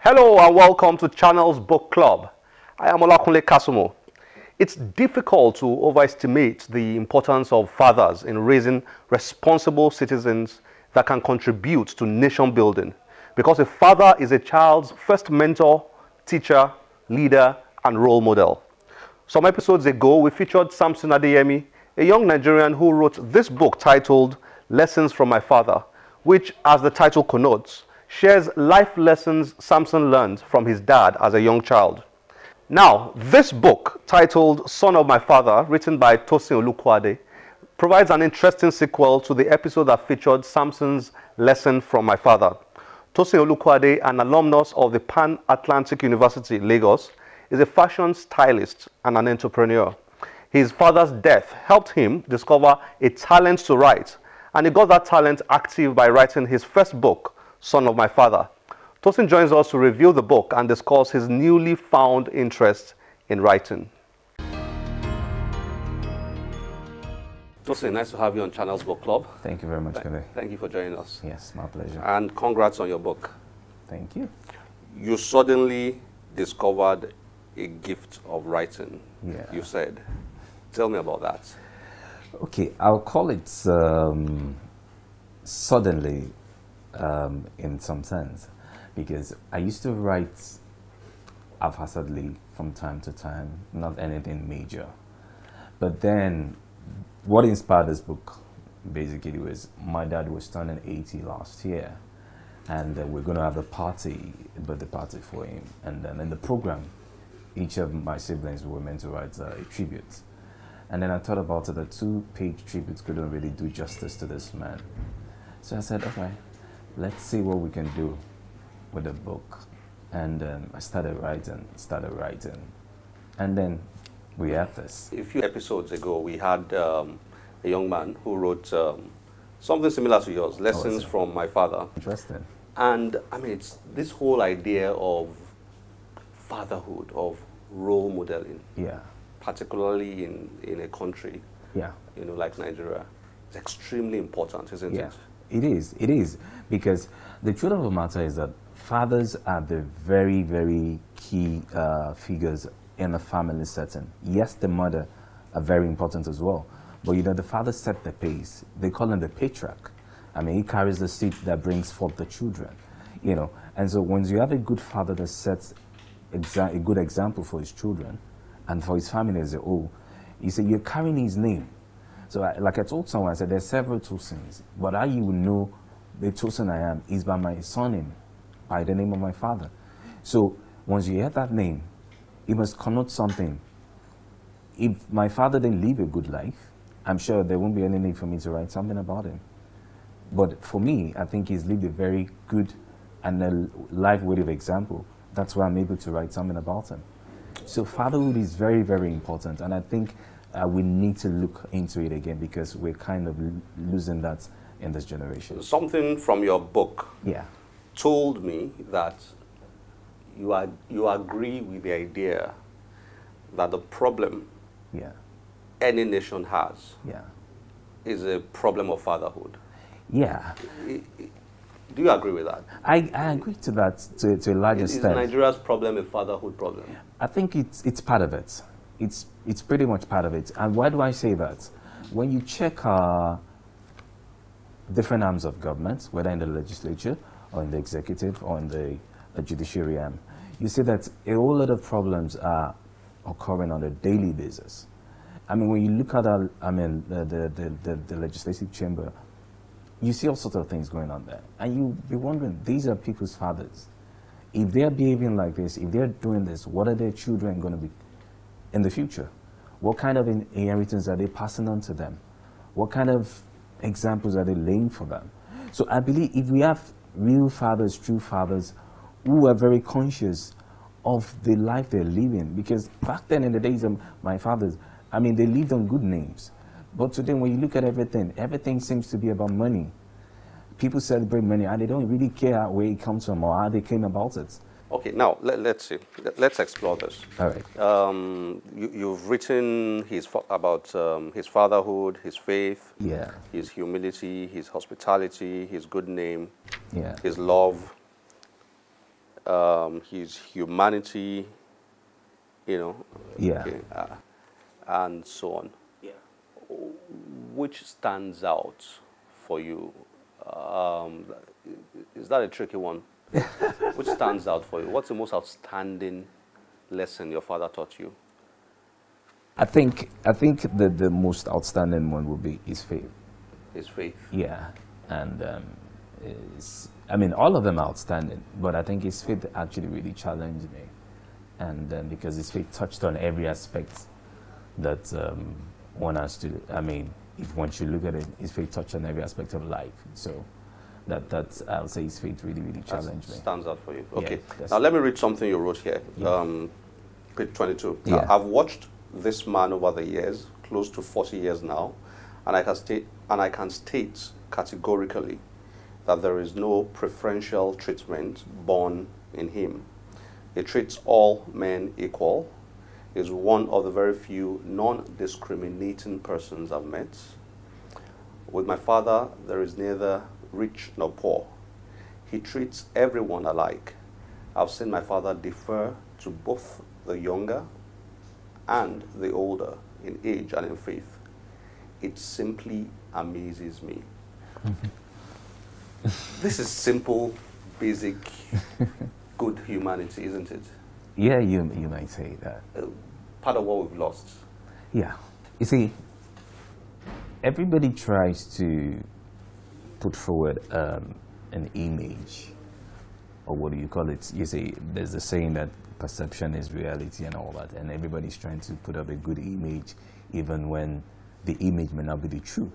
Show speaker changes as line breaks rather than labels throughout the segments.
Hello and welcome to Channel's Book Club. I am Olukuade. It's difficult to overestimate the importance of fathers in raising responsible citizens that can contribute to nation building, because a father is a child's first mentor, teacher, leader, and role model. Some episodes ago, we featured Samson Adeyemi, a young Nigerian who wrote this book titled Lessons from My Father, which, as the title connotes, shares life lessons Samson learned from his dad as a young child. Now, this book, titled Son of My Father, written by Tosin Olukuade, provides an interesting sequel to the episode that featured Samson's lesson from my father. Tosin Olukuade, an alumnus of the Pan-Atlantic University, Lagos, is a fashion stylist and an entrepreneur. His father's death helped him discover a talent to write, and he got that talent active by writing his first book, Son of My Father. Tosin joins us to review the book and discuss his newly found interest in writing. Tosin, nice to have you on Channel's Book Club.
Thank you very much, Kade.
Thank you for joining us.
Yes, my pleasure.
And congrats on your book.
Thank you.
You suddenly discovered a gift of writing,
Yeah.
you said. Tell me about that.
Okay, I'll call it suddenly in some sense, because I used to write haphazardly from time to time, not anything major. But then what inspired this book basically was my dad was turning 80 last year, and we're going to have a birthday party for him. And then in the program, each of my siblings were meant to write a tribute. And then I thought about it, a 2-page tribute couldn't really do justice to this man. So I said, okay, let's see what we can do with the book. And I started writing. And then we had this.
A few episodes ago, we had a young man who wrote something similar to yours, Lessons from My Father.
Interesting.
And I mean, it's this whole idea of fatherhood, of role modeling,
Yeah.
particularly in a country,
Yeah.
like Nigeria. It's extremely important, isn't
Yeah.
it?
It is, because the truth of the matter is that fathers are the very, very key figures in a family setting. Yes, the mother are very important as well, but the father set the pace. They call him the patriarch. I mean, he carries the seed that brings forth the children, And so when you have a good father that sets a good example for his children and for his family as a whole, you say you're carrying his name. So like I told someone, I said there's several Tosins, but how you will know the Tosin I am is by my surname, by the name of my father. So once you hear that name, it must connote something. If my father didn't live a good life, I'm sure there won't be any need for me to write something about him. But for me, I think he's lived a very good and a life-worthy of example. That's why I'm able to write something about him. So fatherhood is very, very important, and I think we need to look into it again, because we're kind of losing that in this generation.
Something from your book
Yeah.
told me that you agree with the idea that the problem
Yeah.
any nation has
Yeah.
is a problem of fatherhood.
Yeah.
Do you agree with that?
I agree to that to a large
Is
extent.
Nigeria's problem a fatherhood problem?
I think it's part of it. It's pretty much part of it. And why do I say that? When you check different arms of government, whether in the legislature or in the executive or in the judiciary arm, you see that a whole lot of problems are occurring on a daily basis. I mean, when you look at the legislative chamber, you see all sorts of things going on there. And you'll be wondering, these are people's fathers. If they're behaving like this, if they're doing this, what are their children going to be in the future? What kind of inheritance are they passing on to them? What kind of examples are they laying for them? So I believe if we have real fathers, true fathers, who are very conscious of the life they're living, because back then in the days of my fathers, I mean, they lived on good names. But today, when you look at everything seems to be about money. People celebrate money, and they don't really care where it comes from or how they came about it.
Okay, now let's see. Let's explore this.
All right.
You've written about his fatherhood, his faith,
Yeah.
his humility, his hospitality, his good name,
Yeah.
his love. his humanity, you know,
Yeah.
okay, and so on.
Yeah.
Which stands out for you? Is that a tricky one? Which stands out for you? What's the most outstanding lesson your father taught you?
I think the most outstanding one would be his faith.
His faith.
Yeah, and I mean, all of them are outstanding, but I think his faith actually really challenged me, and because his faith touched on every aspect that one has to. I mean, if one should look at it, his faith touched on every aspect of life. So that's I'll say his faith really challenged me.
Stands out for you. Okay.
Yeah,
now let me read something you wrote here.
Yeah.
Page 22.
Yeah.
I've watched this man over the years, close to 40 years now, and I can state categorically that there is no preferential treatment born in him. He treats all men equal. He is one of the very few non-discriminating persons I've met. With my father, there is neither rich nor poor. He treats everyone alike. I've seen my father defer to both the younger and the older in age and in faith. It simply amazes me. This is simple, basic, good humanity, isn't it?
Yeah, you might say that.
Part of what we've lost.
Yeah. You see, everybody tries to put forward an image, or what do you call it? You see, there's a saying that perception is reality and all that, and everybody's trying to put up a good image, even when the image may not be the true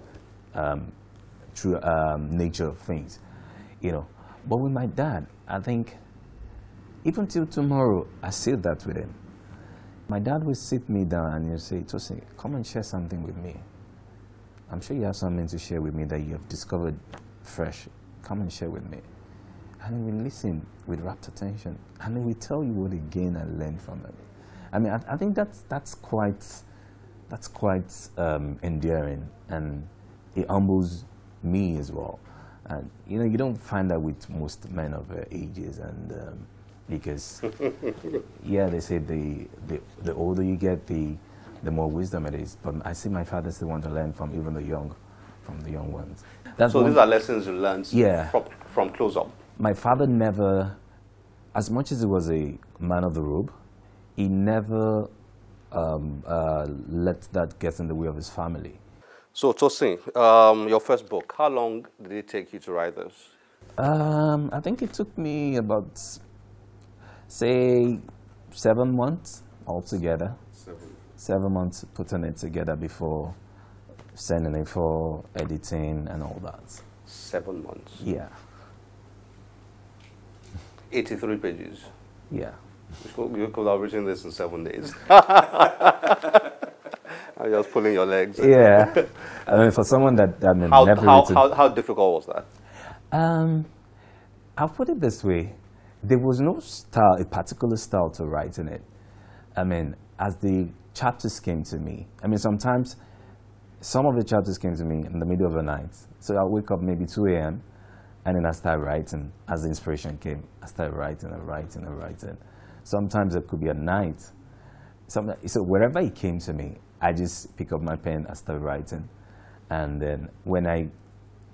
nature of things, you know. But with my dad, I think, even till tomorrow, I see that with him. My dad will sit me down and he'll say, Tosin, come and share something with me. I'm sure you have something to share with me that you have discovered fresh. Come and share with me. And he will listen with rapt attention. And he will tell you what he gained and learned from it. I mean, I think that's quite endearing, and it humbles me as well. And you know, you don't find that with most men of ages, and because yeah, they say the older you get, the more wisdom it is. But I see my father's the one to learn from, even the young ones.
So these are lessons you learned,
yeah,
from close up.
My father never, as much as he was a man of the robe, he never let that get in the way of his family.
So Tosin, your first book, how long did it take you to write this?
I think it took me about, say, 7 months altogether. 7 months putting it together before sending it for editing and all that.
7 months?
Yeah.
83 pages?
Yeah.
You could have written this in 7 days. I'm just pulling your legs.
Yeah. I mean, for someone that never written...
How difficult was that?
I'll put it this way. There was no style, a particular style to write in it. I mean, as the chapters came to me, I mean, sometimes some of the chapters came to me in the middle of the night. So I'll wake up maybe 2 a.m. and then I start writing. As the inspiration came, I started writing and writing and writing. Sometimes it could be at night. So wherever it came to me, I just pick up my pen and start writing. And then when I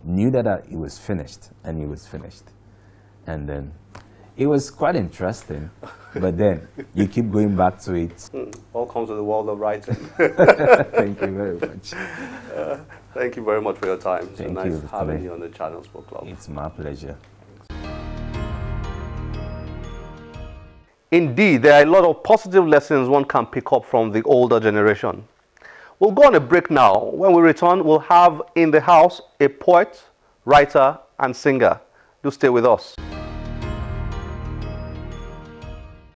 knew that it was finished, and it was finished. And then it was quite interesting, but then you keep going back to it.
All comes to the world of writing.
Thank you very much.
Thank you very much for your time. It's
Thank
nice
you
having you on the Channels Book Club.
It's my pleasure.
Indeed, there are a lot of positive lessons one can pick up from the older generation. We'll go on a break now. When we return, we'll have in the house a poet, writer, and singer. Do stay with us.